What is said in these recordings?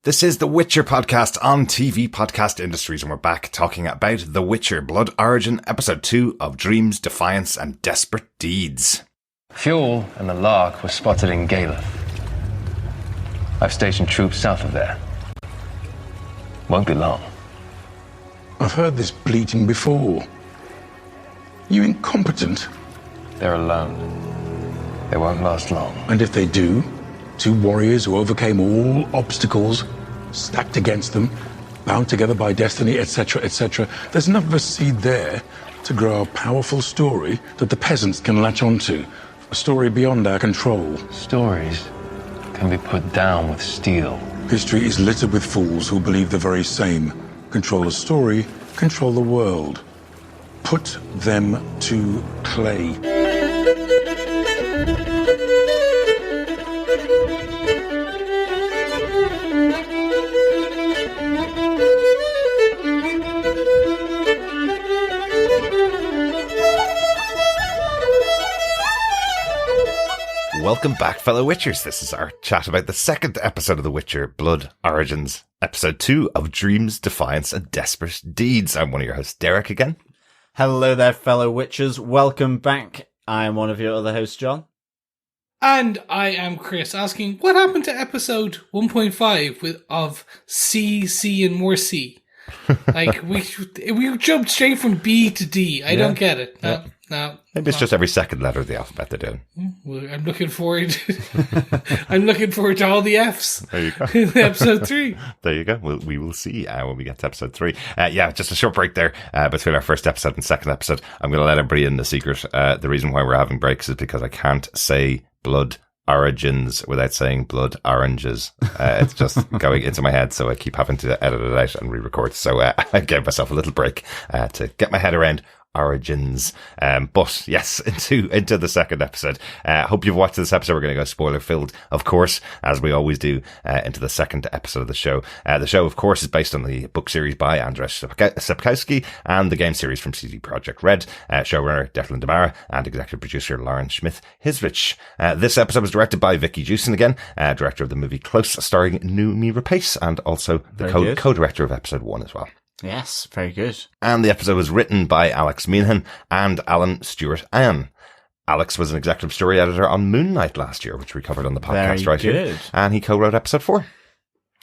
This is the Witcher podcast on TV Podcast Industries, and we're back talking about The Witcher Blood Origin, Episode 2 of Dreams, Defiance and Desperate Deeds. Fjall and the Lark were spotted in Eile. I've stationed troops south of there. Won't be long. I've heard this bleating before. You incompetent. They're alone. They won't last long. And if they do, two warriors who overcame all obstacles, stacked against them, bound together by destiny, etc., etc. There's enough of a seed there to grow a powerful story that the peasants can latch onto. A story beyond our control. Stories can be put down with steel. History is littered with fools who believe the very same. Control a story, control the world. Put them to clay. Welcome back, fellow Witchers. This is our chat about the second episode of The Witcher Blood Origins, Episode 2 of Dreams, Defiance and Desperate Deeds. I'm one of your hosts, Derek, again. Hello there, fellow Witchers. Welcome back. I am one of your other hosts, John. And I am Chris, asking, what happened to episode 1.5 of C, and more C? Like, we jumped straight from B to D. I don't get it. No. Maybe it's just every second letter of the alphabet they're doing. Well, I'm looking forward to all the Fs. There you go. In episode 3. There you go. We will see when we get to episode 3. Just a short break there between our first episode and second episode. I'm going to let everybody in the secret. The reason why we're having breaks is because I can't say Blood Origins without saying blood oranges. It's just going into my head, so I keep having to edit it out and re-record. So I gave myself a little break to get my head around Origins. But yes, into the second episode. Hope you've watched this episode. We're going to go spoiler filled, of course, as we always do, into the second episode of the show. The show, of course, is based on the book series by Andrzej Sapkowski and the game series from CD Projekt Red. Showrunner Declan Barra and executive producer Lauren Schmidt-Hissrich. This episode was directed by Vicky Jewson again, director of the movie Close, starring Noomi Rapace, and also the co-director of episode 1 as well. Yes, very good. And the episode was written by Alex Meenehan and Alan Stewart-Ahn. Alex was an executive story editor on Moon Knight last year, which we covered on the podcast very here. Good. And he co-wrote episode 4.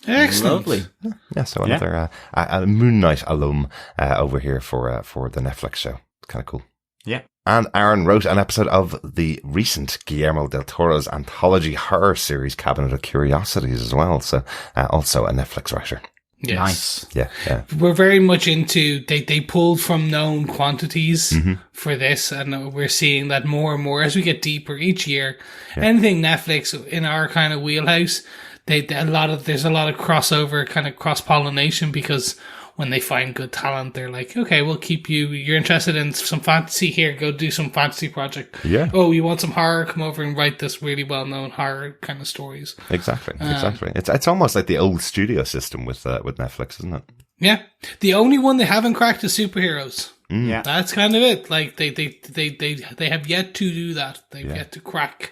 Excellent. Lovely. Yeah, so another a Moon Knight alum over here for the Netflix show. Kind of cool. Yeah. And Aaron wrote an episode of the recent Guillermo del Toro's anthology horror series Cabinet of Curiosities as well. So also a Netflix writer. Yes. Nice. Yeah. We're very much into, they pulled from known quantities for this, and we're seeing that more and more as we get deeper each year. Yeah. Anything Netflix in our kind of wheelhouse, there's a lot of crossover, kind of cross-pollination, because when they find good talent, they're like, okay, we'll keep you. You're interested in some fantasy here, go do some fantasy project. Yeah. Oh, you want some horror? Come over and write this really well-known horror kind of stories. Exactly. It's almost like the old studio system with Netflix, isn't it? Yeah. The only one they haven't cracked is superheroes. Yeah. That's kind of it. Like they have yet to do that. They've yet to crack.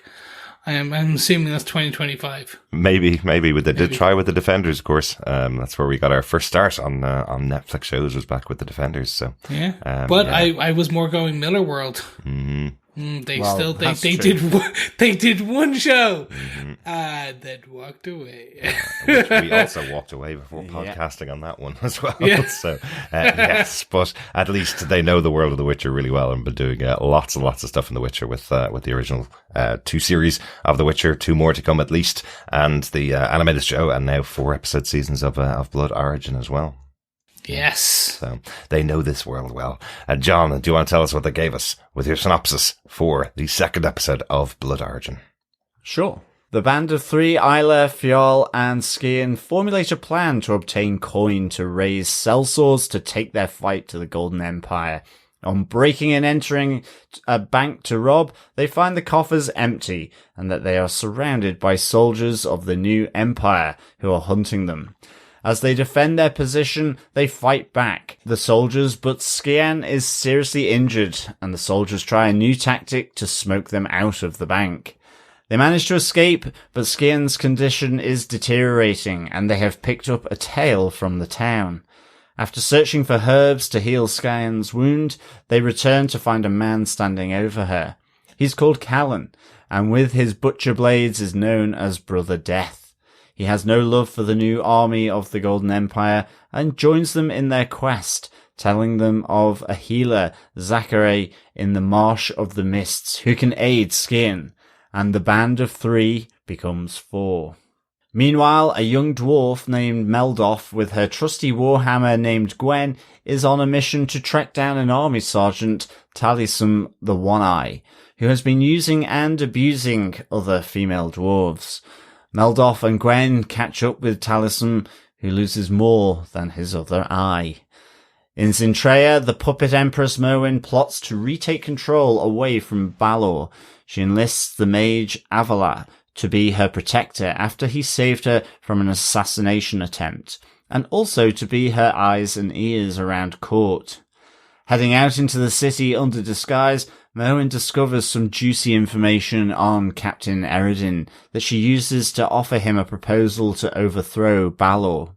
I'm assuming that's 2025. Maybe they did try with the Defenders, of course. That's where we got our first start on Netflix shows, was back with the Defenders. So yeah, but yeah. I was more going Miller World. Mm-hmm. They did one show and then walked away. Which we also walked away before podcasting on that one as well. Yeah. So yes, but at least they know the world of The Witcher really well and been doing lots and lots of stuff in The Witcher with the original 2 series of The Witcher, 2 more to come at least, and the animated show, and now 4 episode seasons of Blood Origin as well. Yes. So they know this world well. John, do you want to tell us what they gave us with your synopsis for the second episode of Blood Origin? Sure. The band of 3, Eile, Fjall and Scian, formulate a plan to obtain coin to raise sellswords to take their fight to the Golden Empire. On breaking and entering a bank to rob, they find the coffers empty and that they are surrounded by soldiers of the new empire who are hunting them. As they defend their position, they fight back the soldiers, but Scian is seriously injured, and the soldiers try a new tactic to smoke them out of the bank. They manage to escape, but Scian's condition is deteriorating, and they have picked up a tale from the town. After searching for herbs to heal Scian's wound, they return to find a man standing over her. He's called Callan, and with his butcher blades is known as Brother Death. He has no love for the new army of the Golden Empire and joins them in their quest, telling them of a healer, Zachary, in the Marsh of the Mists, who can aid Scian, and the band of 3 becomes 4. Meanwhile, a young dwarf named Meldoff with her trusty warhammer named Gwen is on a mission to track down an army sergeant, Talisum the One-Eye, who has been using and abusing other female dwarves. Meldoff and Gwen catch up with Talisum, who loses more than his other eye. In Xin'trea, the puppet Empress Merwin plots to retake control away from Balor. She enlists the mage Avala to be her protector after he saved her from an assassination attempt, and also to be her eyes and ears around court. Heading out into the city under disguise, Merwin discovers some juicy information on Captain Eredin that she uses to offer him a proposal to overthrow Balor.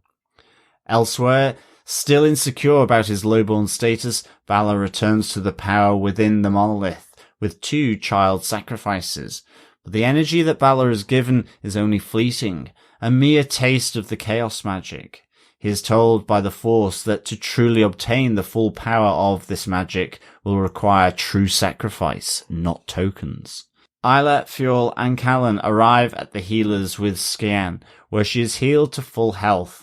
Elsewhere, still insecure about his lowborn status, Balor returns to the power within the monolith with 2 child sacrifices. But the energy that Balor is given is only fleeting, a mere taste of the chaos magic. He is told by the Force that to truly obtain the full power of this magic will require true sacrifice, not tokens. Eile, Fjall, and Callan arrive at the healers with Scian, where she is healed to full health.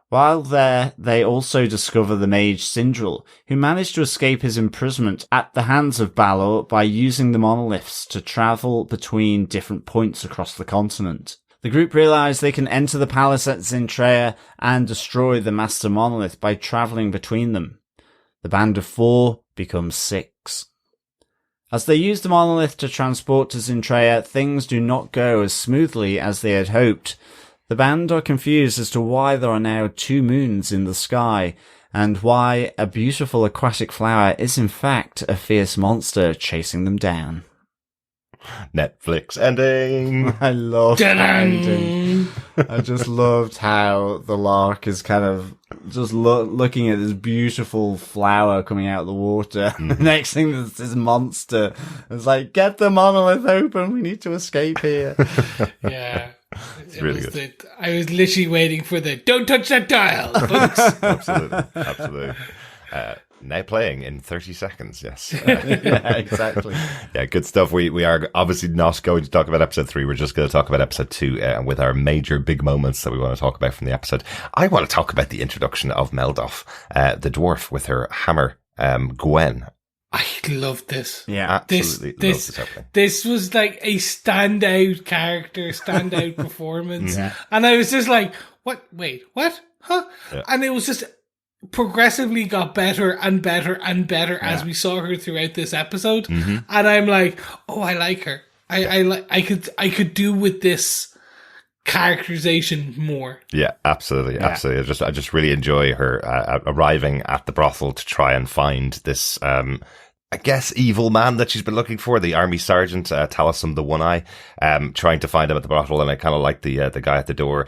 While there, they also discover the mage Sindril, who managed to escape his imprisonment at the hands of Balor by using the monoliths to travel between different points across the continent. The group realize they can enter the palace at Xin'trea and destroy the master monolith by traveling between them. The band of 4 becomes 6. As they use the monolith to transport to Xin'trea, things do not go as smoothly as they had hoped. The band are confused as to why there are now 2 moons in the sky, and why a beautiful aquatic flower is in fact a fierce monster chasing them down. Netflix ending. I love the ending. I just loved how the Lark is kind of just looking at this beautiful flower coming out of the water. The next thing, there's this monster. It's like, get the monolith open. We need to escape here. Yeah. It's really good. I was literally waiting for the don't touch that dial, folks. Absolutely. Now playing in 30 seconds, yes. Yeah, exactly. Yeah, good stuff. We are obviously not going to talk about episode 3. We're just going to talk about episode 2 with our major big moments that we want to talk about from the episode. I want to talk about the introduction of Meldoff, the dwarf with her hammer, Gwen. I loved this. Yeah, absolutely. This was like a standout character, standout performance. Yeah. And I was just like, what? Wait, what? Huh? Yeah. And it was just progressively got better and better and better as we saw her throughout this episode. Mm-hmm. And I'm like, oh, I like her. I could do with this characterization more. Yeah, absolutely. I just really enjoy her arriving at the brothel to try and find this I guess evil man that she's been looking for, the army sergeant Talisum the One-Eye, trying to find him at the brothel. And I kind of like the guy at the door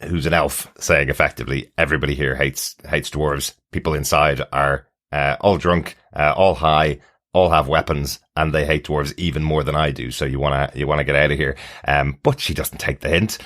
who's an elf, saying effectively everybody here hates dwarves. People inside are all drunk, all high, all have weapons, and they hate dwarves even more than I do. So you wanna get out of here. But she doesn't take the hint.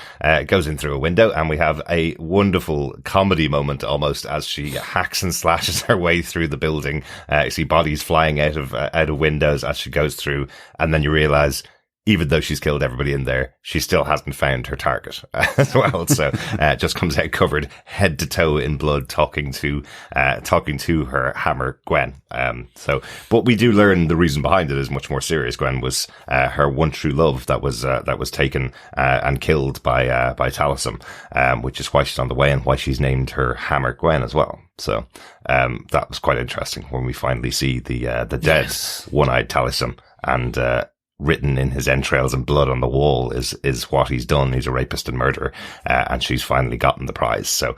Goes in through a window, and we have a wonderful comedy moment almost as she hacks and slashes her way through the building. You see bodies flying out of windows as she goes through, and then you realize, even though she's killed everybody in there, she still hasn't found her target as well. So, just comes out covered head to toe in blood, talking to her hammer, Gwen. But we do learn the reason behind it is much more serious. Gwen was, her one true love that was taken, and killed by Talisum, which is why she's on the way and why she's named her hammer Gwen as well. So, that was quite interesting when we finally see the dead one-eyed Talisum and, written in his entrails and blood on the wall is what he's done. He's a rapist and murderer, and she's finally gotten the prize. So,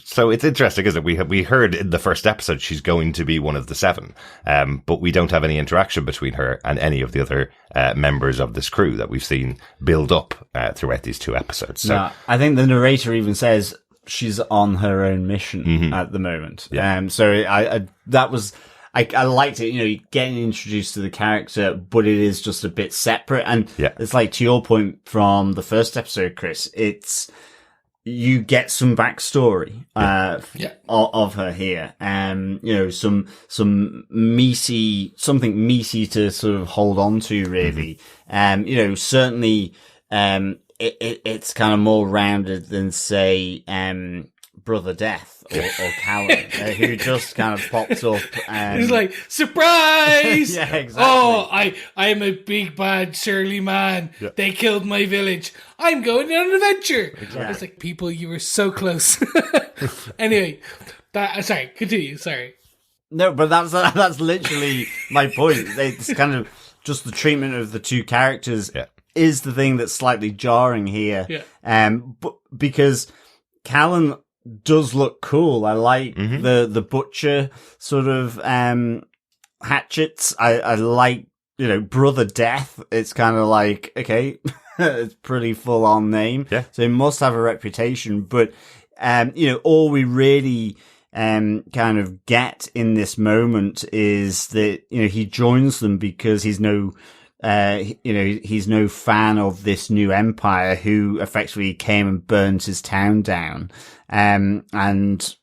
So it's interesting, isn't it? We heard in the first episode she's going to be one of the 7, but we don't have any interaction between her and any of the other members of this crew that we've seen build up throughout these 2 episodes. So no, I think the narrator even says she's on her own mission at the moment. Yeah. So I liked it, getting introduced to the character, but it is just a bit separate. And it's like, to your point from the first episode, Chris, you get some backstory, of her here. Something meaty to sort of hold on to, really. Certainly, it's kind of more rounded than, say, Brother Death or Callan, who just kind of popped up. He's like, surprise! Yeah, exactly. Oh, I am a big bad surly man. Yeah. They killed my village. I'm going on an adventure. Exactly. It's like, people, you were so close. Anyway, sorry, continue. Sorry. No, but that's literally my point. It's kind of just the treatment of the 2 characters is the thing that's slightly jarring here. Yeah. But because Callan does look cool. I like the butcher sort of hatchets. I like, Brother Death. It's kind of like, okay, it's pretty full on name. Yeah. So it must have a reputation. But all we really kind of get in this moment is that, he joins them because he's no fan of this new empire who effectively came and burned his town down, and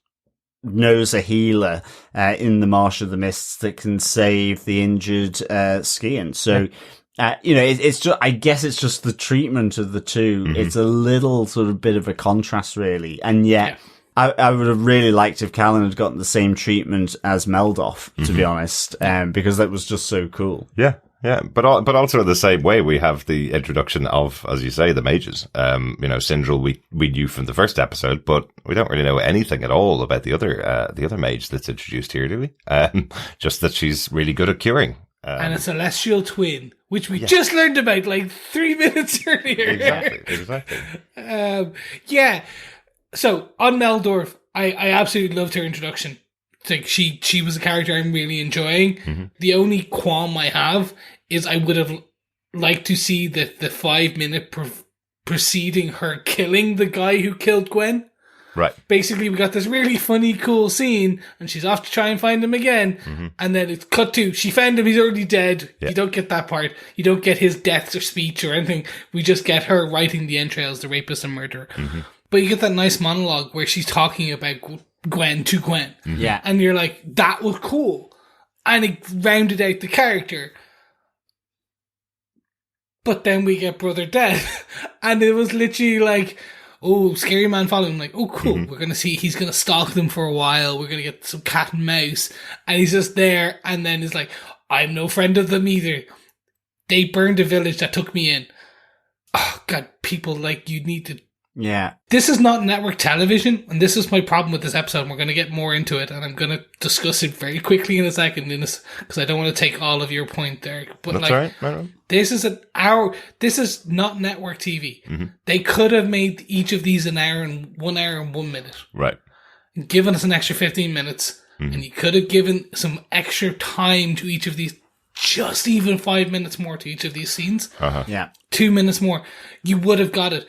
knows a healer, in the Marsh of the Mists that can save the injured, Scian. So, it's just, I guess it's just the treatment of the 2. It's a little sort of bit of a contrast, really. And yet, I would have really liked if Callan had gotten the same treatment as Meldoff, to be honest, because that was just so cool. Yeah. Yeah, but also in the same way, we have the introduction of, as you say, the mages. Sindral we knew from the first episode, but we don't really know anything at all about the other mage that's introduced here, do we? Just that she's really good at curing. And a celestial twin, which we just learned about like 3 minutes earlier. Exactly. So on Meldorf, I absolutely loved her introduction. It's like she was a character I'm really enjoying. The only qualm I have is I would have liked to see the 5-minute preceding her killing the guy who killed Gwen. Right. Basically, we got this really funny, cool scene, and she's off to try and find him again. And then it's cut to, she found him, he's already dead. Yeah. You don't get that part. You don't get his death or speech or anything. We just get her writing the entrails, the rapist and murderer. But you get that nice monologue where she's talking about Gwen to Gwen. Yeah. And you're like, that was cool. And it rounded out the character. But then we get Brother Death. And it was literally like, oh, scary man following him. Like, oh, cool. We're going to see, he's going to stalk them for a while. We're going to get some cat and mouse. And he's just there. And then he's like, I'm no friend of them either. They burned a village that took me in. Oh, God, people, like, you need to. Yeah. This is not network television, and this is my problem with this episode. We're going to get more into it, and I'm going to discuss it very quickly in a second, because I don't want to take all of your point there. But that's all right. This is not network TV. They could have made each of these an hour and 1 hour and 1 minute. Right. And given us an extra 15 minutes, and you could have given some extra time to each of these, just even 5 minutes more to each of these scenes. Yeah. 2 minutes more. You would have got it.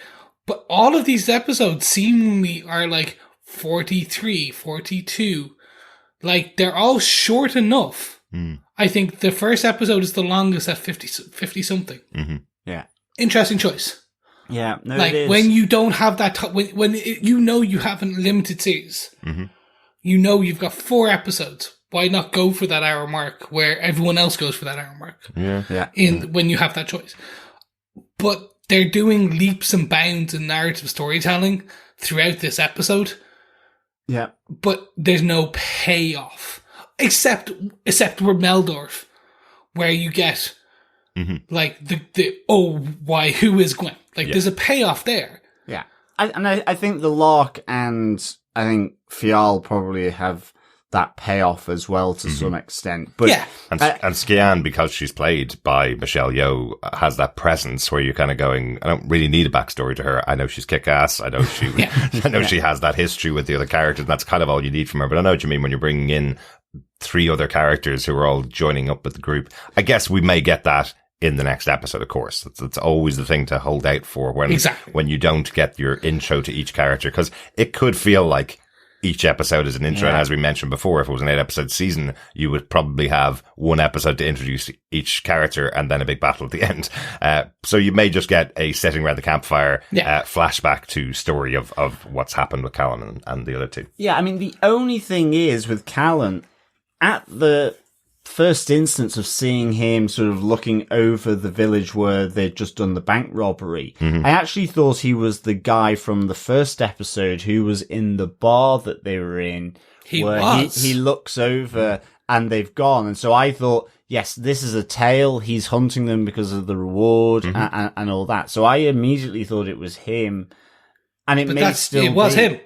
But all of these episodes seemingly are like 43, 42. Like, they're all short enough. I think the first episode is the longest at 50 something. Yeah. Interesting choice. Yeah. No, like, it is. when you don't have that, you have a limited series. You know you've got 4 episodes. Why not go for that hour mark where everyone else goes for that hour mark? Yeah. When you have that choice. But they're doing leaps and bounds in narrative storytelling throughout this episode. Yeah. But there's no payoff. Except with Meldorf, where you get like who is Gwen? Like, there's a payoff there. Yeah. I think the Lark and I think Fjall probably have that payoff as well to some extent. But And Scian, because she's played by Michelle Yeoh, has that presence where you're kind of going, I don't really need a backstory to her. I know she's kick-ass. I know she, I know she has that history with the other characters, and that's kind of all you need from her. But I know what you mean when you're bringing in 3 other characters who are all joining up with the group. I guess we may get that in the next episode, of course. That's always the thing to hold out for when you don't get your intro to each character, because it could feel like each episode is an intro. And as we mentioned before, if it was an 8-episode season, you would probably have one episode to introduce each character and then a big battle at the end. So you may just get a sitting around the campfire flashback to story of what's happened with Callan and the other 2. Yeah, I mean, the only thing is with Callan, at the first instance of seeing him sort of looking over the village where they'd just done the bank robbery, I actually thought he was the guy from the first episode who was in the bar that they were in. He looks over and they've gone. And so I thought, yes, this is a tale. He's hunting them because of the reward and all that. So I immediately thought it was him. And it was him.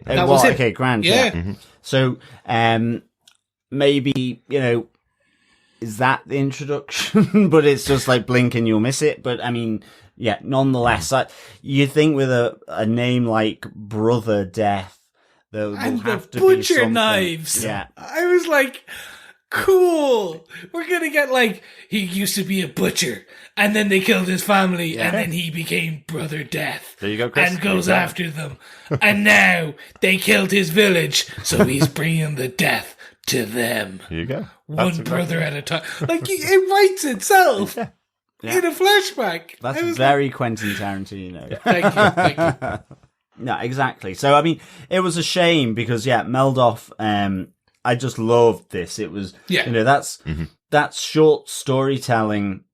That was him. Okay, grand. Yeah. So, maybe, is that the introduction? But it's just like blink and you'll miss it. But I mean, nonetheless, you think with a name like Brother Death, there will have to be butcher knives. Yeah, I was like, cool. We're gonna get like, he used to be a butcher, and then they killed his family, and then he became Brother Death. There you go, Chris. And goes after them, and now they killed his village, so he's bringing the death to them. There you go. One brother at a time. Like, it writes itself in a flashback. That's very Quentin Tarantino. Thank you. No, exactly. So, I mean, it was a shame because, Meldoff, I just loved this. It was, that's short storytelling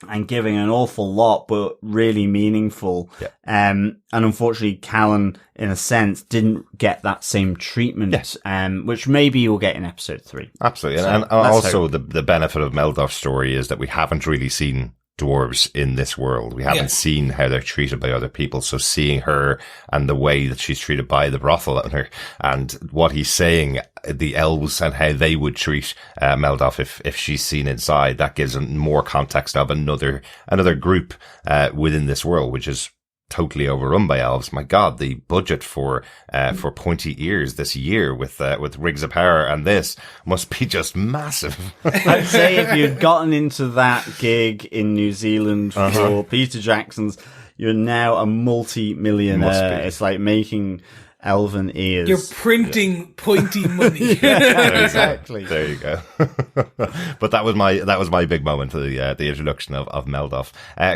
and giving an awful lot, but really meaningful. Yeah. And unfortunately, Callan, in a sense, didn't get that same treatment, which maybe you'll get in episode 3. Absolutely. So, and also the benefit of Meldoff's story is that we haven't really seen dwarves in this world. We haven't seen how they're treated by other people. So seeing her and the way that she's treated by the brothel owner and what he's saying, the elves and how they would treat Meldoff if she's seen inside, that gives more context of another group within this world, which is totally overrun by elves. My God, the budget for pointy ears this year with Rings of Power and this must be just massive. I'd say if you'd gotten into that gig in New Zealand for Peter Jackson's, you're now a multi-millionaire. It's like making elven ears. You're printing pointy money. Exactly. There you go. But that was my big moment for the introduction of Meldoff.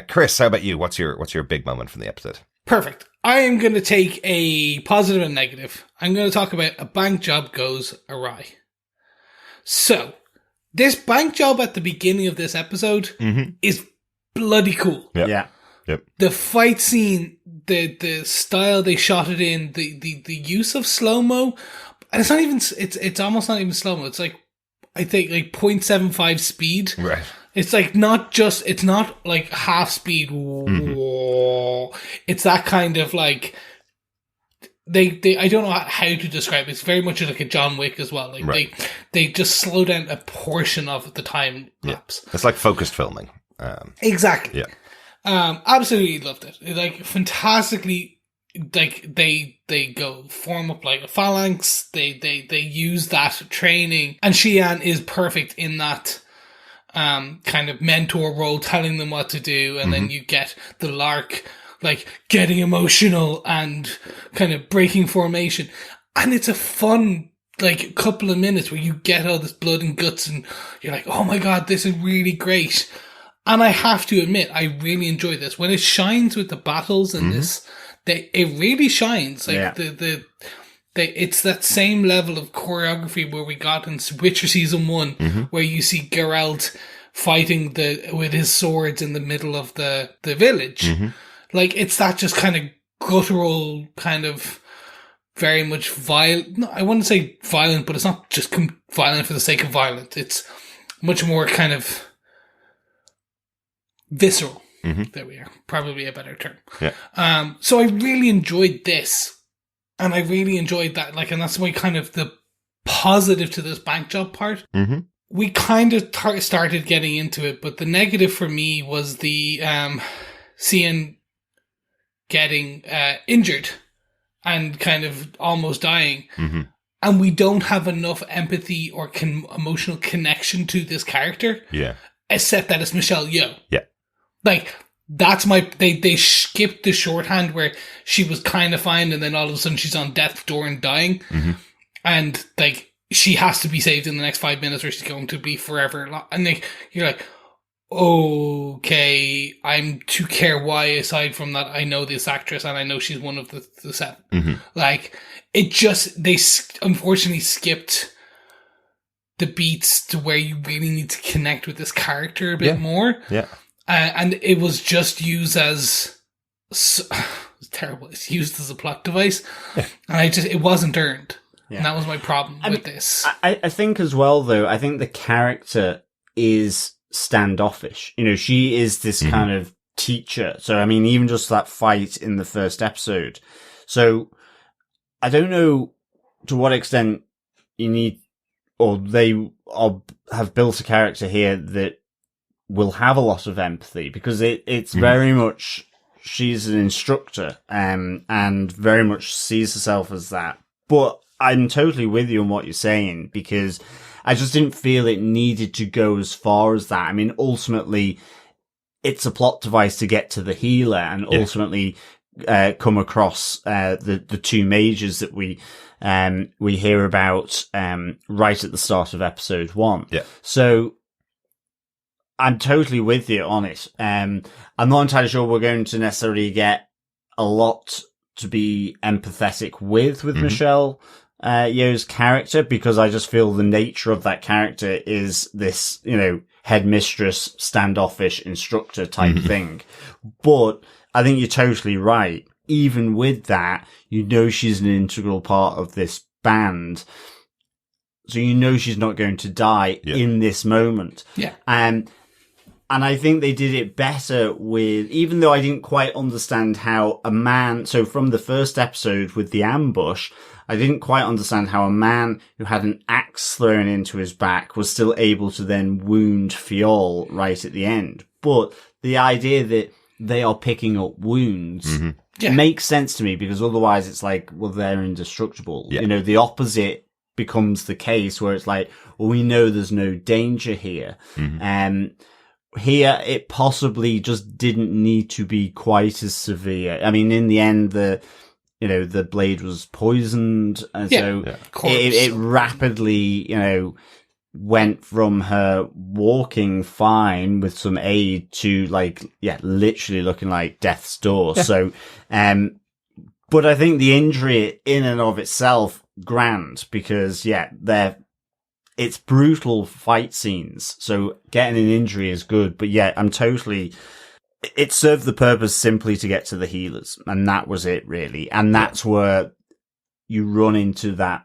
Chris, how about you? What's your big moment from the episode? Perfect. I am going to take a positive and negative. I'm going to talk about a bank job goes awry. So, this bank job at the beginning of this episode is bloody cool. Yeah. Yep. The fight scene, the style they shot it in, the use of slow-mo, and it's not even, it's almost not even slow-mo. It's like, I think like 0.75 speed. Right. It's like it's not like half speed. It's that kind of like, I don't know how to describe it. It's very much like a John Wick as well. Like they just slow down a portion of the time lapse. It's like focused filming. Exactly. Yeah. Absolutely loved it. Like fantastically, like they go form up like a phalanx. They use that training, and Scian is perfect in that kind of mentor role, telling them what to do, and then you get the Lark like getting emotional and kind of breaking formation, and it's a fun like couple of minutes where you get all this blood and guts, and you're like, oh my God, this is really great. And I have to admit, I really enjoy this. When it shines with the battles and this, it really shines. Like it's that same level of choreography where we got in Witcher Season 1, where you see Geralt fighting with his swords in the middle of the village. Like, it's that just kind of guttural, kind of very much violent. No, I wouldn't say violent, but it's not just violent for the sake of violent. It's much more kind of visceral. There we are. Probably a better term. Yeah. So I really enjoyed this, and I really enjoyed that. Like, and that's why kind of the positive to this bank job part. Mm-hmm. We kind of started getting into it, but the negative for me was the Scian getting injured and kind of almost dying. Mm-hmm. And we don't have enough empathy or emotional connection to this character. Yeah. Except that it's Michelle Yeoh. Yeah. Like, that's they skipped the shorthand where she was kind of fine and then all of a sudden she's on death's door and dying. Mm-hmm. And, like, she has to be saved in the next 5 minutes or she's going to be forever. And like, you're like, okay, I'm to care why, aside from that I know this actress and I know she's one of the seven. Mm-hmm. Like, it just, they unfortunately skipped the beats to where you really need to connect with this character a bit more. Yeah. And it was just used as, it's terrible, it's used as a plot device. Yeah. And it wasn't earned. Yeah. And that was my problem with this. I think as well, though, I think the character is standoffish. You know, she is this kind of teacher. So, I mean, even just that fight in the first episode. So, I don't know to what extent you need, or they have built a character here that will have a lot of empathy, because it's very much, she's an instructor, and very much sees herself as that. But I'm totally with you on what you're saying, because I just didn't feel it needed to go as far as that. I mean, ultimately, it's a plot device to get to the healer and ultimately come across the two mages that we hear about right at the start of episode 1. Yeah. So I'm totally with you on it. I'm not entirely sure we're going to necessarily get a lot to be empathetic with Michelle Yeoh's character, because I just feel the nature of that character is this, you know, headmistress, standoffish instructor type thing. But I think you're totally right. Even with that, you know she's an integral part of this band. So you know she's not going to die in this moment. Yeah. And I think they did it better with, even though I didn't quite understand how a man, so from the first episode with the ambush, I didn't quite understand how a man who had an axe thrown into his back was still able to then wound Fjall right at the end. But the idea that they are picking up wounds makes sense to me, because otherwise it's like, well, they're indestructible. Yeah. You know, the opposite becomes the case where it's like, well, we know there's no danger here. Here, it possibly just didn't need to be quite as severe. I mean, in the end, the blade was poisoned, and so it rapidly, went from her walking fine with some aid to literally looking like death's door. Yeah. So, but I think the injury in and of itself, grand, because it's brutal fight scenes. So getting an injury is good, but it served the purpose simply to get to the healers. And that was it, really. And that's where you run into that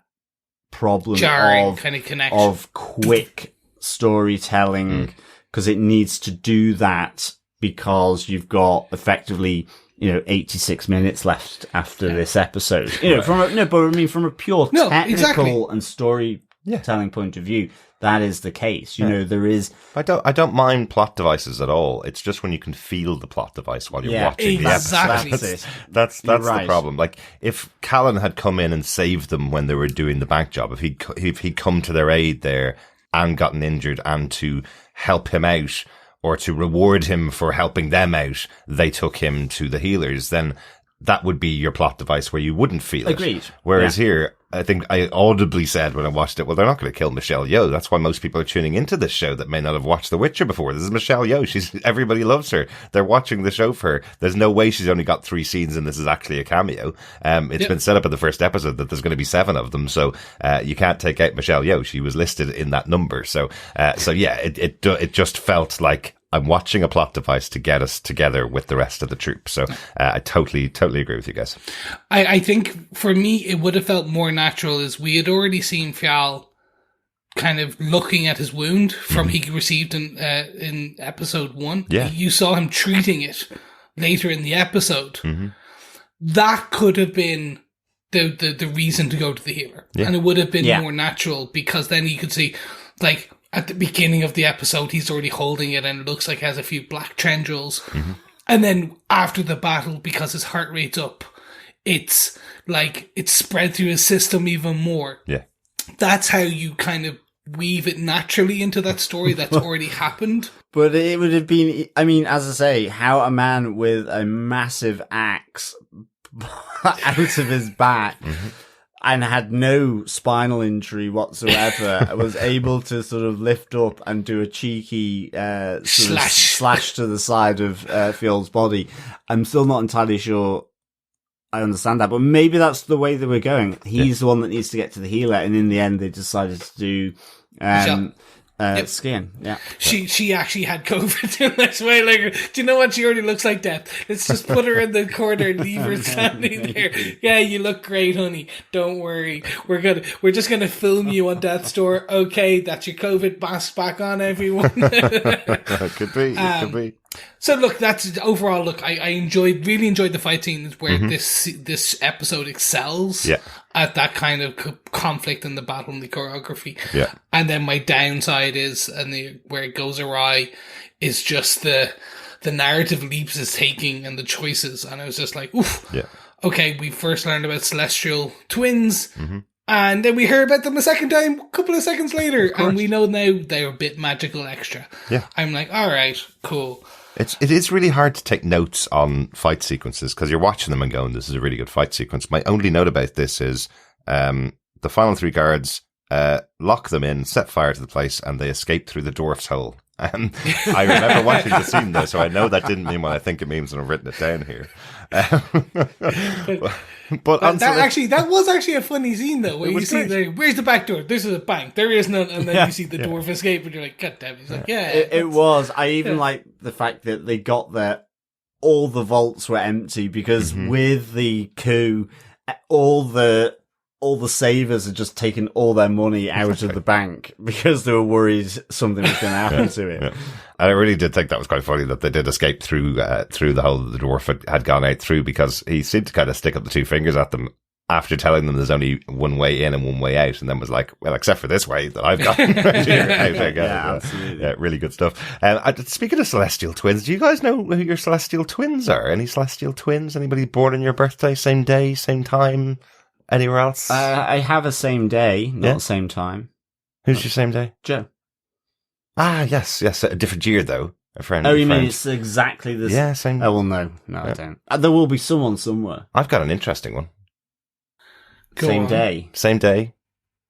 problem jarring kind of connection of quick storytelling, because it needs to do that because you've got effectively 86 minutes left after this episode. From a pure technical and storytelling point of view, that is the case. There is. I don't mind plot devices at all. It's just when you can feel the plot device while you're watching the episode. That's right. The problem. Like, if Callan had come in and saved them when they were doing the bank job, if he'd come to their aid there and gotten injured, and to help him out or to reward him for helping them out, they took him to the healers, then that would be your plot device where you wouldn't feel it. Agreed. Whereas here, I think I audibly said when I watched it, well, they're not going to kill Michelle Yeoh. That's why most people are tuning into this show that may not have watched The Witcher before. This is Michelle Yeoh. Everybody loves her. They're watching the show for her. There's no way she's only got 3 scenes and this is actually a cameo. It's been set up in the first episode that there's going to be 7 of them. So, you can't take out Michelle Yeoh. She was listed in that number. So it just felt like I'm watching a plot device to get us together with the rest of the troop. So I totally agree with you guys. I think for me, it would have felt more natural as we had already seen Fjall kind of looking at his wound from he received in episode 1. Yeah. You saw him treating it later in the episode. That could have been the reason to go to the healer. Yeah. And it would have been more natural, because then you could see, like, at the beginning of the episode, he's already holding it and it looks like it has a few black tendrils. Mm-hmm. And then after the battle, because his heart rate's up, it's like it's spread through his system even more. Yeah. That's how you kind of weave it naturally into that story that's already happened. But it would have been, I mean, as I say, how a man with a massive axe out of his back and had no spinal injury whatsoever was able to sort of lift up and do a cheeky slash to the side of Fjall's body. I'm still not entirely sure I understand that, but maybe that's the way they were going. He's the one that needs to get to the healer, and in the end they decided to do Scian. Yeah. She actually had COVID in this way. Like, do you know what? She already looks like death. Let's just put her in the corner and leave her standing there. Yeah, you look great, honey. Don't worry. We're just gonna film you on death's door. Okay, that's your COVID mask back on, everyone. Could be. So look, that's overall. Look, I really enjoyed the fight scenes where this episode excels at that kind of conflict in the battle and the choreography. Yeah. And then my downside is, where it goes awry, is just the narrative leaps it's taking and the choices. And I was just like, oof. Yeah. Okay, we first learned about celestial twins. Mm-hmm. And then we heard about them a second time, a couple of seconds later, and we know now they're a bit magical extra. Yeah. I'm like, all right, cool. It is really hard to take notes on fight sequences because you're watching them and going, this is a really good fight sequence. My only note about this is the final three guards lock them in, set fire to the place, and they escape through the dwarf's hole. I remember watching the scene though, so I know that didn't mean what I think it means, and I've written it down here. But that was actually a funny scene though, where you see where's the back door? This is a bank. There is none, and then you see the dwarf escape, and you're like, God damn it! He's like, it was. I even like the fact that they got there. All the vaults were empty because with the coup, all the savers had just taken all their money out of the bank because they were worried something was going to happen to it. Yeah. And I really did think that was quite funny that they did escape through the hole that the dwarf had gone out through, because he seemed to kind of stick up the two fingers at them after telling them there's only one way in and one way out, and then was like, well, except for this way that I've got right here, out I go. Absolutely. Yeah, really good stuff. Speaking of celestial twins, do you guys know who your celestial twins are? Any celestial twins? Anybody born on your birthday, same day, same time? Anywhere else? I have a same day, not same time. Who's your same day? Joe. Ah, yes. A different year, though. A friend. Oh, you mean it's exactly the same? Yeah, same. Oh, well, no, I don't. There will be someone somewhere. I've got an interesting one. Same day,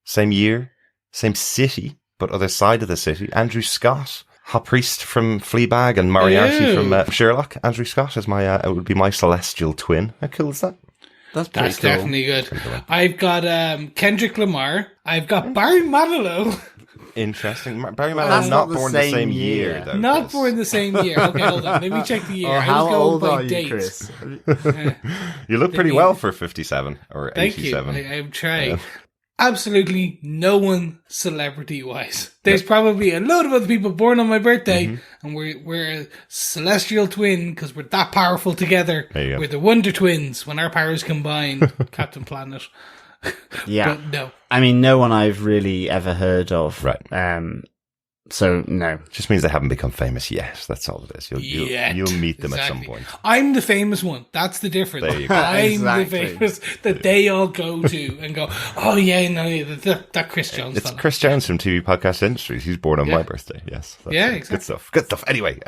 same year, same city, but other side of the city. Andrew Scott, Hot Priest from Fleabag and Moriarty from Sherlock. Andrew Scott is it would be my celestial twin. How cool is that? That's cool. Definitely good. I've got Kendrick Lamar. I've got Barry Manilow. Interesting. Barry Manilow not born the same year, though. Not born the same year. Okay, hold on. Let me check the year. How old are you, Chris? You look pretty well for 57 or 87. Thank you. I'm trying. Absolutely no one celebrity-wise. There's probably a load of other people born on my birthday, and we're a celestial twin because we're that powerful together. We're the Wonder Twins when our powers combine. Captain Planet. Yeah. But no. I mean, no one I've really ever heard of. Right. So, no. Just means they haven't become famous yet. That's all it is. You'll meet them at some point. I'm the famous one. That's the difference. There you go. I'm the famous that they all go to and go, oh, yeah, no, that Chris Jones It's fella. Chris Jones from TV Podcast Industries. He's born on my birthday. Yes. Exactly. Good stuff. Anyway,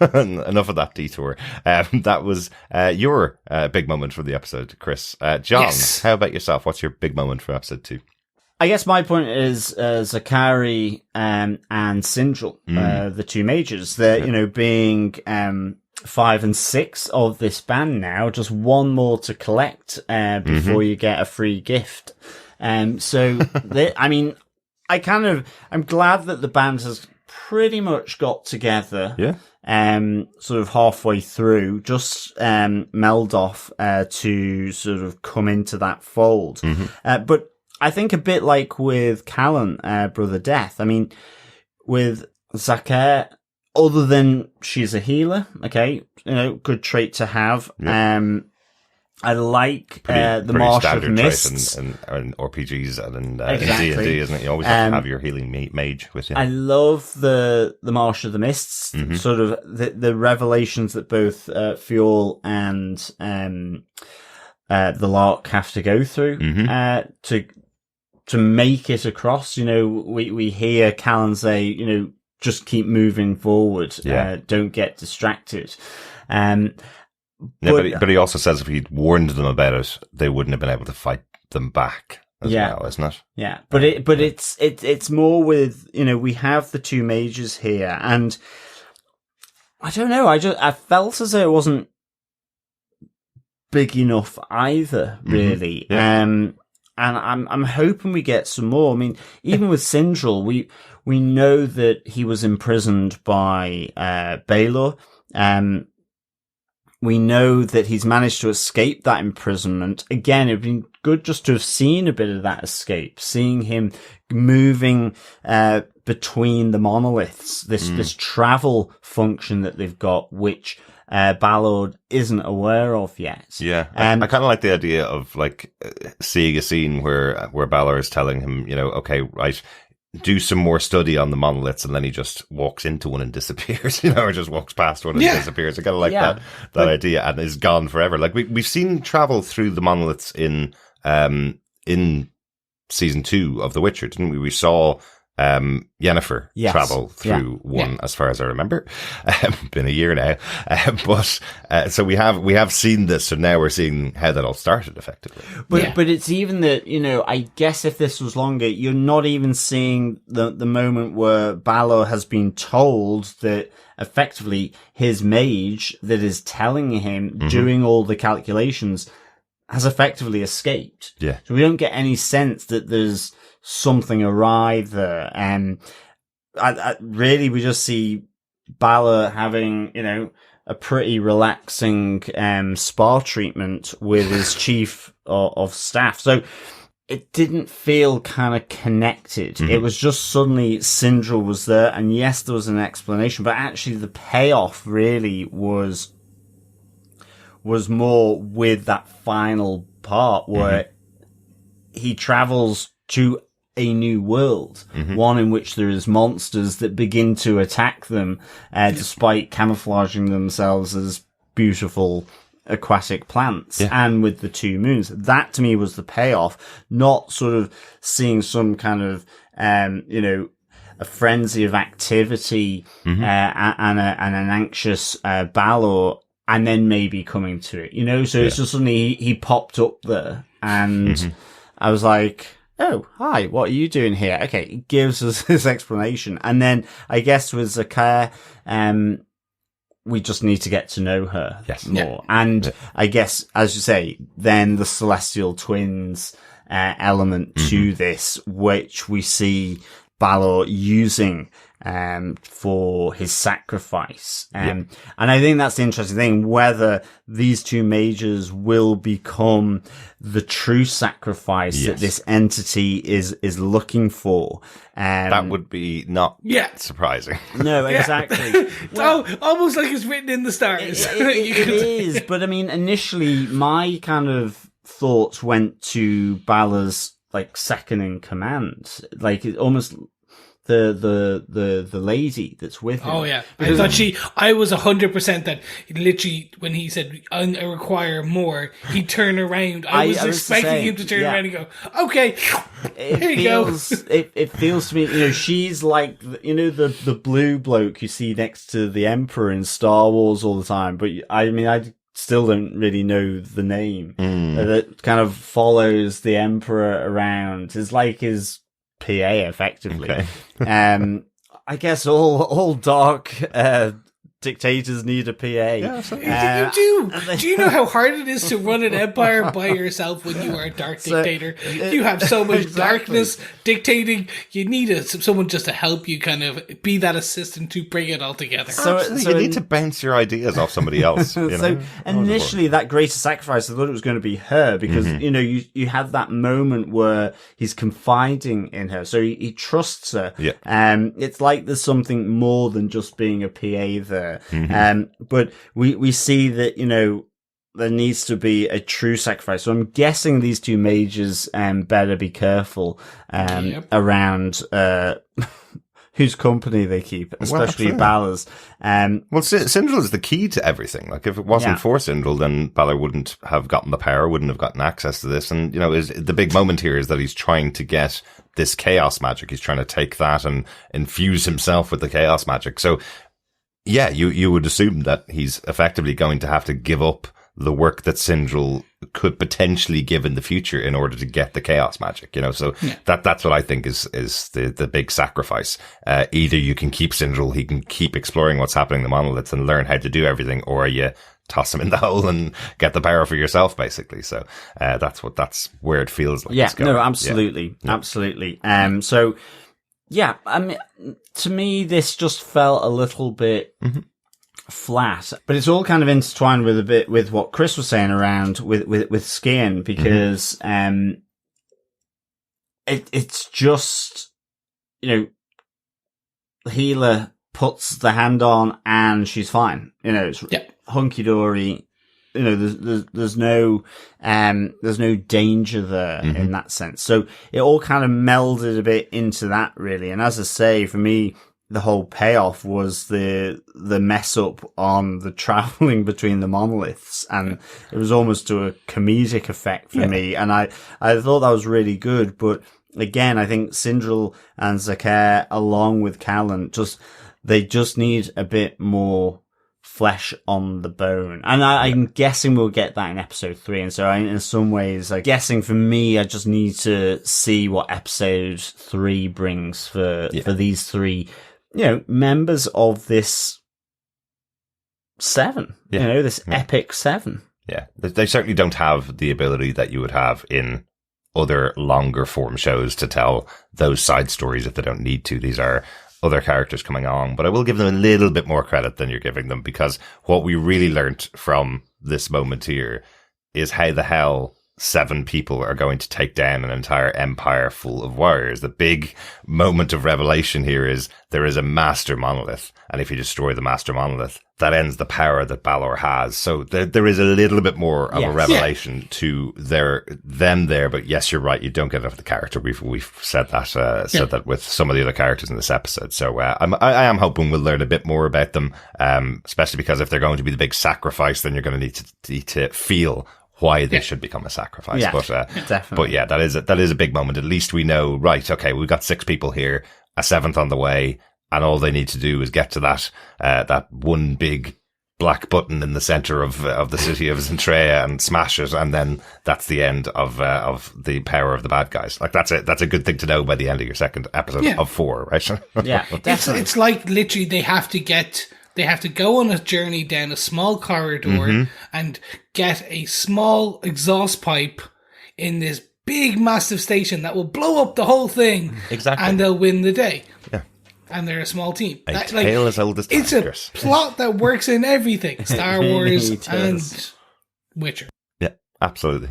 enough of that detour. That was your big moment from the episode, Chris. John, how about yourself? What's your big moment from episode 2? I guess my point is Zakari and Sindril, the two majors. They're, being 5 and 6 of this band now, just one more to collect before you get a free gift. I'm glad that the band has pretty much got together. Yeah. Sort of halfway through, just meld off to sort of come into that fold. But I think a bit like with Callan, Brother Death. I mean, with Zakir, other than she's a healer, okay, good trait to have. Yeah. I like the pretty Marsh of standard Mists. choice in RPGs and in Exactly. D&D, isn't it? You always have to have your healing mage with you. I love the Marsh of the Mists, sort of the revelations that both Fjall and the Lark have to go through to make it across. You know, we hear Callan say, you know, just keep moving forward. Don't get distracted. But he also says if he'd warned them about it, they wouldn't have been able to fight them back as well, isn't it? Yeah, but it's more with, you know, we have the two mages here, and I don't know, I felt as though it wasn't big enough either, really. And I'm hoping we get some more. I mean, even with Sindril, we know that he was imprisoned by Baelor. We know that he's managed to escape that imprisonment. Again, it'd been good just to have seen a bit of that escape, seeing him moving between the monoliths, this travel function that they've got, which Ballard isn't aware of yet. Yeah, I kind of like the idea of like seeing a scene where Ballard is telling him, you know, okay, right, do some more study on the monoliths, and then he just walks into one and disappears, you know, or just walks past one and disappears. I kind of like that idea, and is gone forever. Like we've seen travel through the monoliths in season 2 of The Witcher, didn't we? We saw Yennefer travel through one, as far as I remember. Been a year now, but so we have seen this. So now we're seeing how that all started, effectively. But it's even that, you know, I guess if this was longer, you're not even seeing the moment where Balor has been told that effectively his mage that is telling him doing all the calculations has effectively escaped. Yeah. So we don't get any sense that there's something awry there. And really, we just see Balor having, you know, a pretty relaxing spa treatment with his chief of staff. So it didn't feel kind of connected. It was just suddenly Sindril was there, and yes, there was an explanation, but actually the payoff really was more with that final part where he travels to a new world, one in which there is monsters that begin to attack them, despite camouflaging themselves as beautiful aquatic plants, and with the two moons. That to me was the payoff, not sort of seeing some kind of, you know, a frenzy of activity, and an anxious, Balor, and then maybe coming to it, you know? So it's just suddenly he popped up there, and I was like, oh, hi, what are you doing here? Okay, it gives us this explanation. And then I guess with Zakir, we just need to get to know her more. And I guess, as you say, then the celestial twins element to this, which we see Balor using for his sacrifice. And I think that's the interesting thing, whether these two mages will become the true sacrifice that this entity is looking for. That would be not surprising. No, exactly. Well, almost like it's written in the stars. It is, but I mean, initially my kind of thoughts went to Balor's like second in command, like it almost the lady that's with him. Oh yeah, I was 100% that literally when he said I require more, he'd turn around. I was expecting him to turn around and go, okay, here you go. It feels to me, you know, she's like, you know, the blue bloke you see next to the Emperor in Star Wars all the time, but I mean, I still don't really know the name that kind of follows the Emperor around. It's like his PA, effectively. Okay. I guess all dark dictators need a PA. Yeah, you do. Do you know how hard it is to run an empire by yourself when you are a dark dictator? You have so much darkness dictating. You need someone just to help you kind of be that assistant to bring it all together. So you need to bounce your ideas off somebody else. You know? So initially, that greater sacrifice, I thought it was going to be her because, you know, you had that moment where he's confiding in her. So he trusts her. Yeah. It's like there's something more than just being a PA there. But we see that, you know, there needs to be a true sacrifice. So I'm guessing these two mages better be careful around whose company they keep, especially Balor's. Sindel is the key to everything. Like, if it wasn't for Sindel, then Balor wouldn't have gotten the power, wouldn't have gotten access to this. And, the big moment here is that he's trying to get this chaos magic. He's trying to take that and infuse himself with the chaos magic. So, yeah, you would assume that he's effectively going to have to give up the work that Sindel could potentially give in the future in order to get the chaos magic, so that's what I think is the big sacrifice. Either you can keep Sindel, he can keep exploring what's happening in the monoliths and learn how to do everything, or you toss him in the hole and get the power for yourself, basically. So, that's where it feels like it's going. No, absolutely. Yeah. Absolutely. So, yeah, I mean, to me, this just felt a little bit flat, but it's all kind of intertwined with what Chris was saying around with Scian, because it's just, the healer puts the hand on and she's fine. It's hunky dory. There's no danger there in that sense. So it all kind of melded a bit into that, really. And as I say, for me, the whole payoff was the mess up on the traveling between the monoliths, and it was almost to a comedic effect for me. And I thought that was really good. But again, I think Sindel and Zakir, along with Callan, they just need a bit more flesh on the bone. And I'm guessing we'll get that in episode 3. And so in some ways, I'm guessing for me, I just need to see what episode 3 brings for these 3, members of this 7, this epic 7. Yeah. They certainly don't have the ability that you would have in other longer form shows to tell those side stories if they don't need to. These are other characters coming along, but I will give them a little bit more credit than you're giving them, because what we really learnt from this moment here is how the hell 7 people are going to take down an entire empire full of warriors. The big moment of revelation here is there is a master monolith, and if you destroy the master monolith, that ends the power that Balor has. So there is a little bit more of a revelation to them there. But yes, you're right. You don't get enough of the character. We've said that with some of the other characters in this episode. So I am hoping we'll learn a bit more about them, especially because if they're going to be the big sacrifice, then you're going to need to feel why they should become a sacrifice. Yeah, but definitely. But yeah, that is a big moment. At least we know, right, okay, we've got 6 people here, a 7th on the way, and all they need to do is get to that one big black button in the center of the city of Xin'trea and smash it, and then that's the end of the power of the bad guys. Like, that's a good thing to know by the end of your 2nd episode of 4, right? Yeah, definitely. It's like literally they have to go on a journey down a small corridor and get a small exhaust pipe in this big, massive station that will blow up the whole thing. Exactly. And they'll win the day. Yeah. And they're a small team. A tale as old as time. It's a plot that works in everything. Star Wars and Witcher. Yeah, absolutely.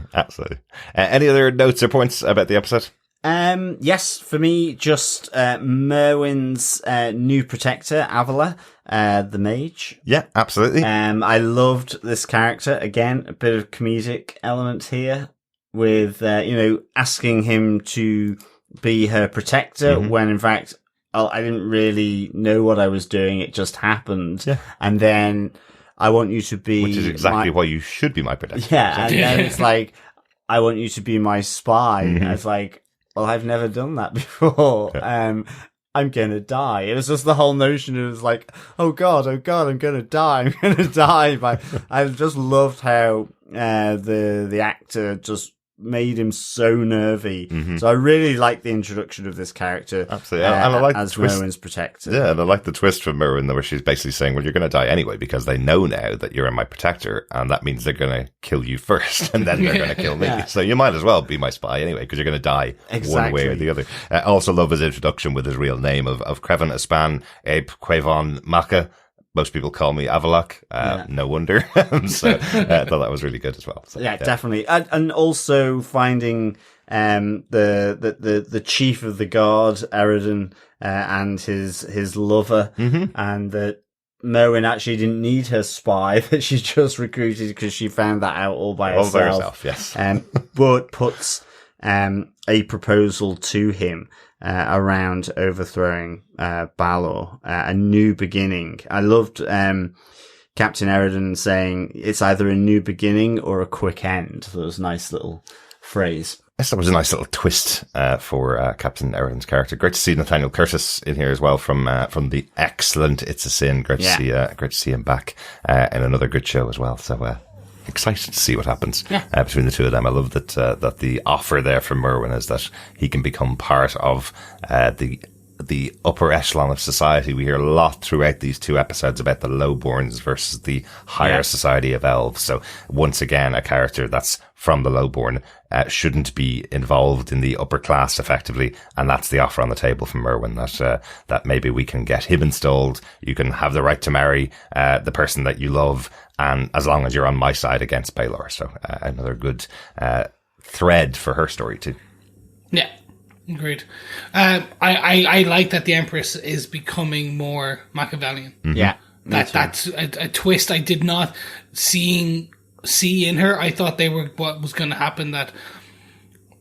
Any other notes or points about the episode? Yes, for me, just Merwin's new protector, Avila, the mage. Yeah, absolutely. I loved this character. Again, a bit of comedic element here with asking him to be her protector when in fact I didn't really know what I was doing. It just happened. Yeah. And then I want you to be... Which is exactly why you should be my protector. Yeah, and then it's like, I want you to be my spy. And I was like, well, I've never done that before. I'm gonna die. It was just the whole notion of like, oh god, I'm gonna die. But I just loved how the actor just made him so nervy. So I really like the introduction of this character. Absolutely. And I like as the twist. Merwin's protector. Yeah, and I like the twist from Merwin where she's basically saying, well, you're going to die anyway because they know now that you're my protector, and that means they're going to kill you first and then they're going to kill me. So you might as well be my spy anyway because you're going to die one way or the other. I also love his introduction with his real name of Crevan Espan Abe Quavon Maka. Most people call me Avalok. No wonder. So I thought that was really good as well. So, yeah, definitely. And also finding the chief of the guard, Eridan, and his lover, and that Merwin actually didn't need her spy, that she just recruited because she found that out all by herself. Yes. But puts a proposal to him around overthrowing Balor, a new beginning. I loved Captain Eridan saying it's either a new beginning or a quick end. So it was a nice little phrase. Yes, that was a nice little twist for Captain Eridan's character. Great to see Nathaniel Curtis in here as well from the excellent It's a Sin. Great to see him back in another good show as well. So excited to see what happens between the two of them. I love that that the offer there from Merwin is that he can become part of the upper echelon of society. We hear a lot throughout these 2 episodes about the lowborns versus the higher society of elves. So once again, a character that's from the lowborn shouldn't be involved in the upper class effectively. And that's the offer on the table from Merwin, that maybe we can get him installed. You can have the right to marry the person that you love, and as long as you're on my side against Balor. So another good thread for her story too. Yeah. Agreed. I like that the Empress is becoming more Machiavellian. Mm-hmm. Yeah. That's a twist I did not see in her. I thought what was going to happen, that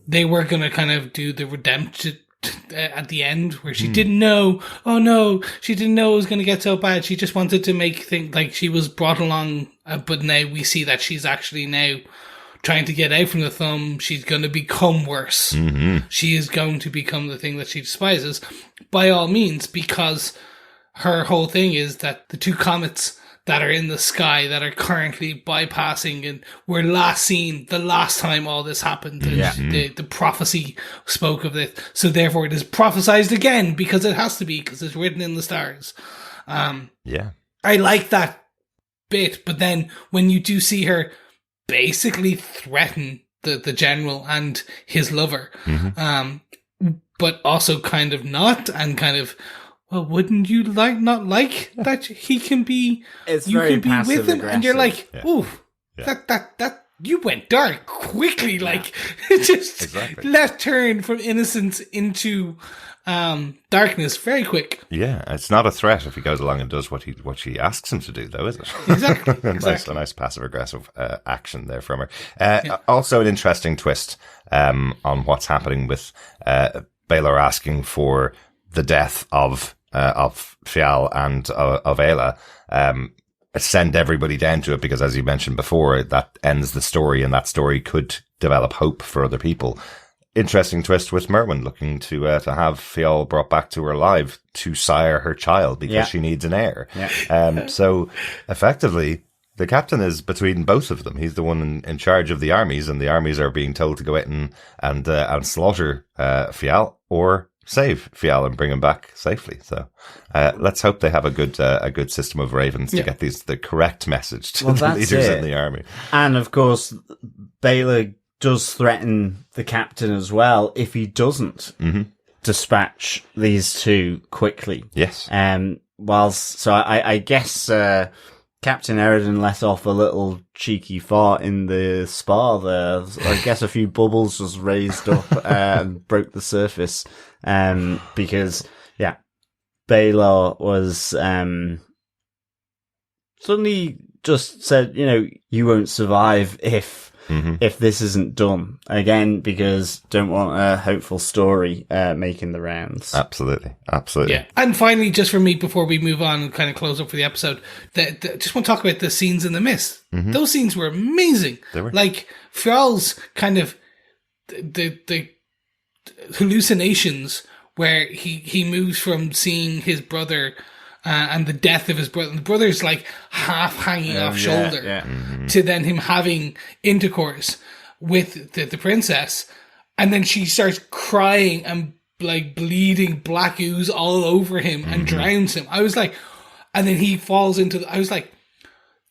they were going to kind of do the redemption at the end, where she didn't know. Oh no, she didn't know it was going to get so bad. She just wanted to make things like she was brought along, but now we see that she's actually now trying to get out from the thumb. She's going to become worse. Mm-hmm. She is going to become the thing that she despises, by all means, because her whole thing is that the 2 comets that are in the sky that are currently bypassing and were last seen the last time all this happened. The prophecy spoke of this. So therefore it is prophesized again, because it has to be, because it's written in the stars. I like that bit, but then when you do see her basically threaten the general and his lover, but also kind of not, and kind of, well, wouldn't you not like that he can be? It's you very can be with him, and you're like, ooh, that you went dark quickly, like just left turn from innocence into darkness very quick. Yeah, it's not a threat if he goes along and does what she asks him to do, though, is it? Exactly. A nice passive aggressive action there from her. Also, an interesting twist on what's happening with Balor asking for the death of Fjall and of Eile. Send everybody down to it, because as you mentioned before, that ends the story, and that story could develop hope for other people. Interesting twist with Merwin looking to have Fjall brought back to her alive to sire her child, because she needs an heir. So effectively, the captain is between both of them. He's the one in charge of the armies, and the armies are being told to go out and slaughter Fjall, or save Fjall and bring him back safely. So let's hope they have a good system of ravens to get the correct message to the leaders in the army. And of course, Balor does threaten the captain as well if he doesn't dispatch these 2 quickly. Yes. I guess Captain Eridan let off a little cheeky fart in the spa there. I guess a few bubbles just raised up and broke the surface. Because Balor was suddenly just said, you won't survive if this isn't done. Again, because don't want a hopeful story making the rounds. Absolutely. Yeah. And finally, just for me, before we move on and kind of close up for the episode, just want to talk about the scenes in the mist. Those scenes were amazing. They were. Like, Fjall's kind of the hallucinations, where he moves from seeing his brother and the death of his brother. The brother's like half hanging off shoulder to then him having intercourse with the princess, and then she starts crying and like bleeding black ooze all over him and drowns him. I was like, and then he falls into. I was like,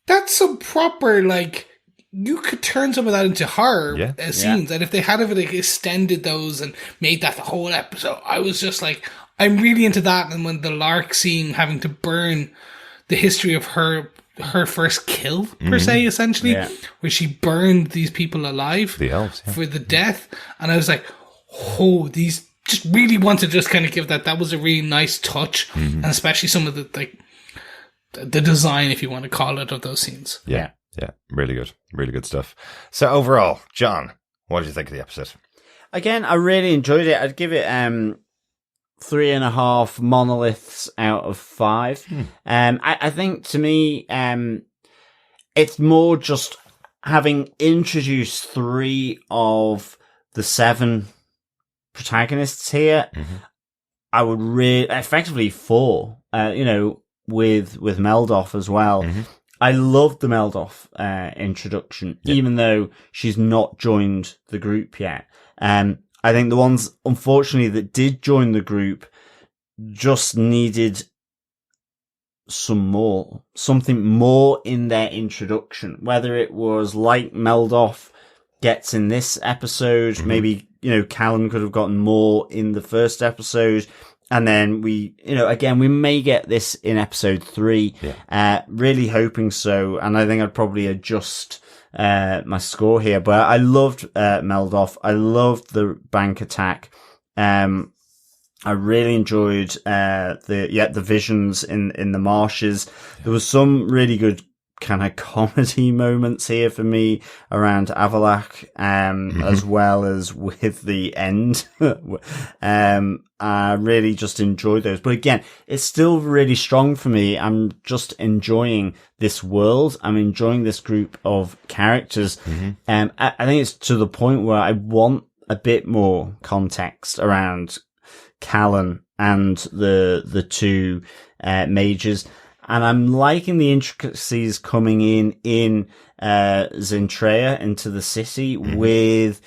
that's some proper like. You could turn some of that into horror scenes, and if they had extended those and made that the whole episode, I was just like, I'm really into that. And when the Lark scene having to burn the history of her first kill per se, essentially, where she burned these people alive, the elves, for the death, and I was like, these just really want to just kind of give that. That was a really nice touch, and especially some of the like the design, if you want to call it, of those scenes. Yeah. Really good stuff. So overall, John, what did you think of the episode? Again, I really enjoyed it. I'd give it 3.5 monoliths out of 5. I think to me, it's more just having introduced 3 of the 7 protagonists here. I would really, effectively 4, with Meldoff as well. I loved the Meldoff introduction, even though she's not joined the group yet. I think the ones, unfortunately, that did join the group just needed something more in their introduction. Whether it was like Meldoff gets in this episode, maybe, Callum could have gotten more in the first episode. And then we may get this in episode 3. Really hoping so. And I think I'd probably adjust my score here. But I loved Meldoff. I loved the bank attack. I really enjoyed the visions in the marshes. There was some really good kind of comedy moments here for me around Avalak, as well as with the end. I really just enjoyed those. But again, it's still really strong for me. I'm just enjoying this world. I'm enjoying this group of characters. I think it's to the point where I want a bit more context around Callan and the 2 mages. And I'm liking the intricacies coming in Xin'trea into the city with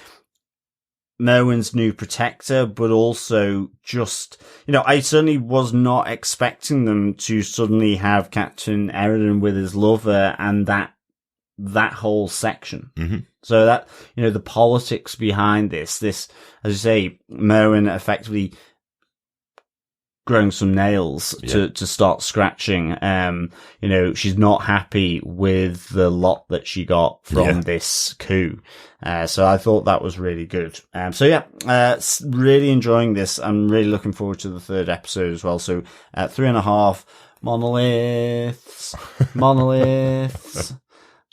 Merwin's new protector, but also just, I certainly was not expecting them to suddenly have Captain Eridan with his lover and that whole section. So that, the politics behind this, as you say, Merwin effectively growing some nails to start scratching. She's not happy with the lot that she got from this coup. So I thought that was really good. Really enjoying this. I'm really looking forward to the 3rd episode as well. So 3.5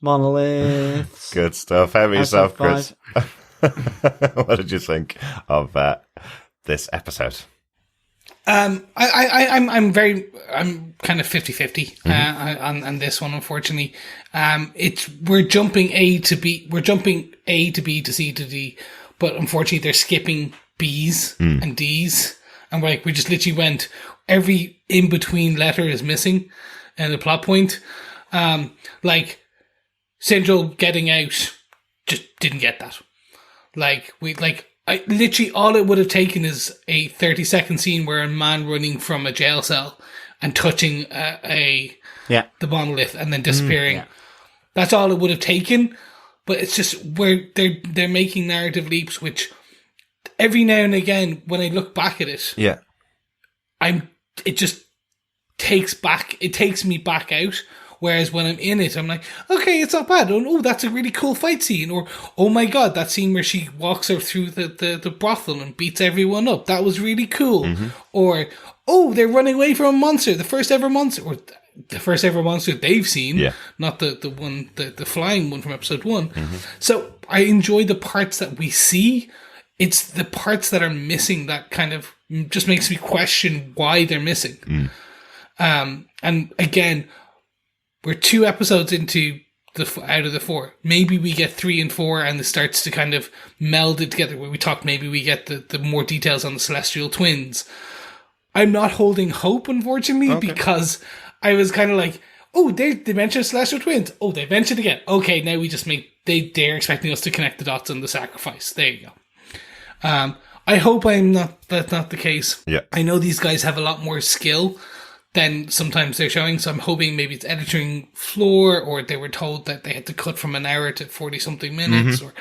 monoliths. Good stuff. How about yourself, Chris? What did you think of this episode? I'm kind of 50-50 on this one, unfortunately. We're jumping A to B to C to D, but unfortunately they're skipping B's and D's, and we just literally went, every in between letter is missing in the plot point. Central getting out, just didn't get that. Literally all it would have taken is a 30-second scene where a man running from a jail cell and touching the monolith and then disappearing. That's all it would have taken. But it's just where they're making narrative leaps, which every now and again, when I look back at it, it just takes me back out. Whereas when I'm in it, I'm like, okay, it's not bad. Oh, that's a really cool fight scene. Or, oh my God, that scene where she walks her through the brothel and beats everyone up. That was really cool. Or, oh, they're running away from a monster. The first ever monster they've seen. Not the one, the flying one from episode 1. So I enjoy the parts that we see. It's the parts that are missing that kind of just makes me question why they're missing. And again, we're 2 episodes into out of the 4. Maybe we get 3 and 4 and it starts to kind of meld it together where we talk, maybe we get the more details on the Celestial Twins. I'm not holding hope, unfortunately, because I was kind of like, oh, they mentioned Celestial Twins. Oh, they mentioned again. Okay, now we just they're expecting us to connect the dots on the sacrifice. There you go. I hope that's not the case. I know these guys have a lot more skill than sometimes they're showing, so I'm hoping maybe it's editing floor, or they were told that they had to cut from an hour to 40-something minutes, or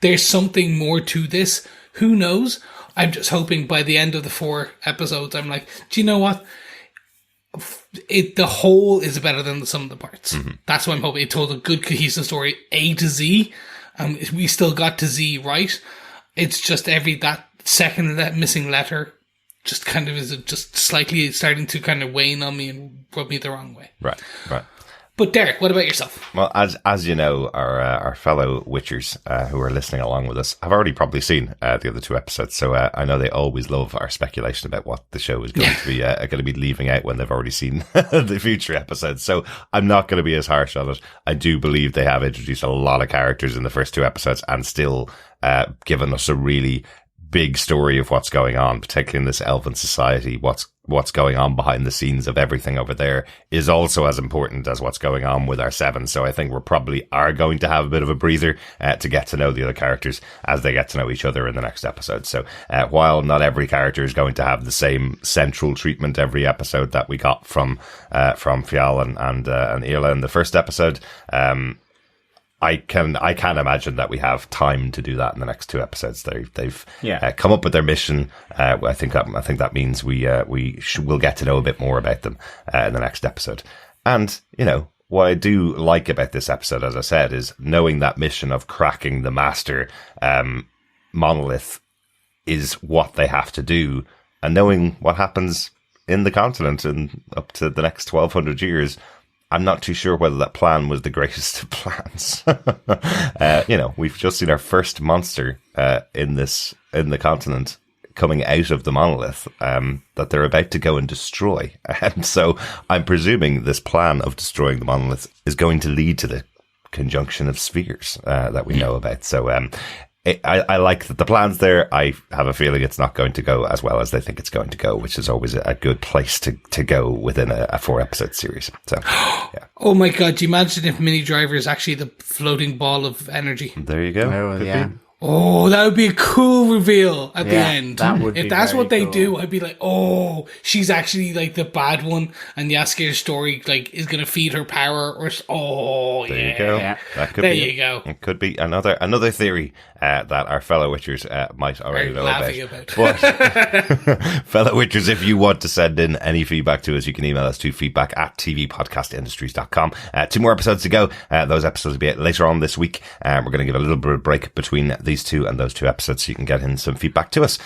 there's something more to this. Who knows? I'm just hoping by the end of the 4 episodes, I'm like, do you know what? The whole is better than the sum of the parts. That's what I'm hoping. It told a good, cohesive story, A to Z, and we still got to Z right. It's just that second, that missing letter just kind of is just slightly starting to kind of wane on me and rub me the wrong way. Right. But Derek, what about yourself? Well, as you know, our fellow Witchers who are listening along with us have already probably seen the other 2 episodes, so I know they always love our speculation about what the show is going to be leaving out when they've already seen the future episodes. So I'm not going to be as harsh on it. I do believe they have introduced a lot of characters in the first 2 episodes and still given us a really big story of what's going on, particularly in this elven society. What's going on behind the scenes of everything over there is also as important as what's going on with our 7. So I think we're probably are going to have a bit of a breather to get to know the other characters as they get to know each other in the next episode. So while not every character is going to have the same central treatment every episode that we got from Fjall and Eile in the first episode, I can imagine that we have time to do that in the next 2 episodes. They've come up with their mission. I think that means we'll get to know a bit more about them in the next episode. And what I do like about this episode, as I said, is knowing that mission of cracking the master monolith is what they have to do, and knowing what happens in the continent and up to the next 1200 years. I'm not too sure whether that plan was the greatest of plans. We've just seen our first monster in the continent coming out of the monolith that they're about to go and destroy. And so I'm presuming this plan of destroying the monolith is going to lead to the conjunction of spheres that we know about. So I like that the plan's there. I have a feeling it's not going to go as well as they think it's going to go, which is always a good place to go within a 4-episode series. So, yeah. Oh my God, do you imagine if Mini Driver is actually the floating ball of energy? There you go. Oh, yeah. Oh, that would be a cool reveal at the end. That would if be that's very what they cool. do, I'd be like, oh, she's actually like the bad one, and Jaskir's story like is gonna feed her power. Or there you go. Yeah. That could there be you go. It could be another theory that our fellow Witchers might already know about. But fellow Witchers, if you want to send in any feedback to us, you can email us to feedback@tvpodcastindustries.com. 2 more episodes to go. Those episodes will be out later on this week. We're going to give a little bit of break between these 2 and those 2 episodes so you can get in some feedback to us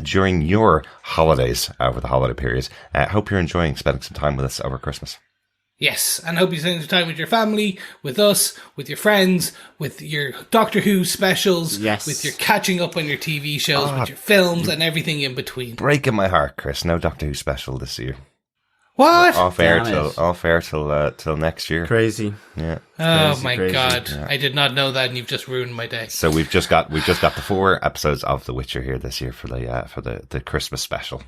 during your holidays over the holiday period. Hope you're enjoying spending some time with us over Christmas. Yes, and hope you spend some time with your family, with us, with your friends, with your Doctor Who specials, with your catching up on your TV shows, with your films and everything in between. Breaking my heart, Chris. No Doctor Who special this year. What? Off air till next year. Crazy. Yeah. Oh my crazy. God! Yeah. I did not know that, and you've just ruined my day. So we've just got the 4 episodes of The Witcher here this year for the Christmas special.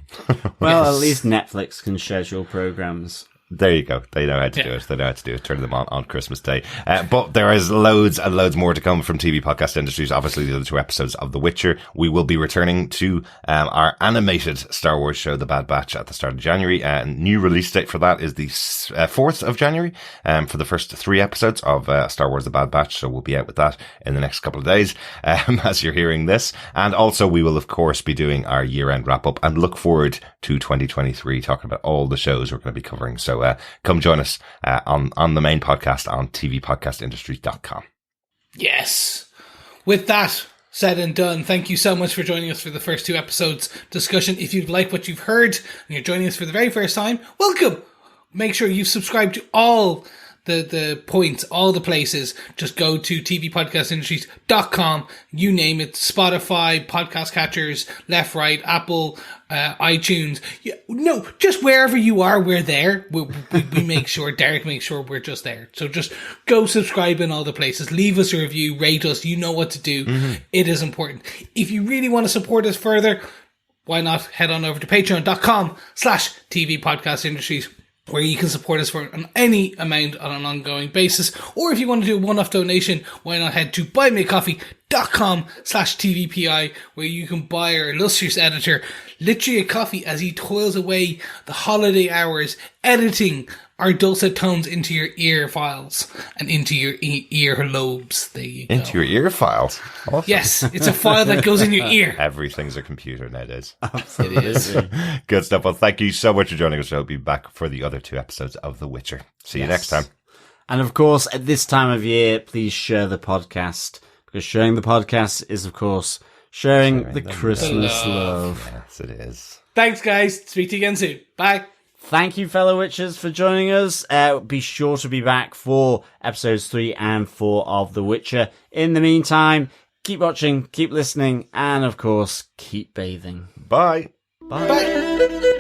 Well, at least Netflix can schedule programs. There you go. They know how to do it. They know how to do it. Turn them on Christmas Day. But there is loads and loads more to come from TV Podcast Industries. Obviously, the other 2 episodes of The Witcher. We will be returning to our animated Star Wars show, The Bad Batch, at the start of January. New release date for that is the 4th of January for the first 3 episodes of Star Wars, The Bad Batch. So we'll be out with that in the next couple of days as you're hearing this. And also, we will, of course, be doing our year-end wrap-up and look forward to 2023, talking about all the shows we're going to be covering. So come join us on the main podcast on tvpodcastindustries.com. Yes. With that said and done, thank you so much for joining us for the first 2 episodes discussion. If you've liked what you've heard and you're joining us for the very first time, welcome. Make sure you subscribe to all the points, all the places. Just go to tvpodcastindustries.com, you name it, Spotify, podcast catchers, left, right, Apple, iTunes. No, just wherever you are, we're there. We make sure, Derek makes sure we're just there. So just go subscribe in all the places. Leave us a review, rate us. You know what to do. Mm-hmm. It is important. If you really want to support us further, why not head on over to patreon.com/tvpodcastindustries, where you can support us for any amount on an ongoing basis. Or if you want to do a one-off donation, why not head to buymeacoffee.com/tvpi, where you can buy our illustrious editor literally a coffee as he toils away the holiday hours editing our dulcet tones into your ear files and into your ear lobes. There you go. Into your ear files? Awesome. Yes, it's a file that goes in your ear. Everything's a computer nowadays. It is. Good stuff. Well, thank you so much for joining us. I'll be back for the other 2 episodes of The Witcher. See you next time. And of course, at this time of year, please share the podcast, because sharing the podcast is, of course, sharing the Christmas love. Yes, it is. Thanks, guys. Speak to you again soon. Bye. Thank you, fellow Witchers, for joining us. Be sure to be back for episodes 3 and 4 of The Witcher. In the meantime, keep watching, keep listening, and of course, keep bathing. Bye. Bye. Bye.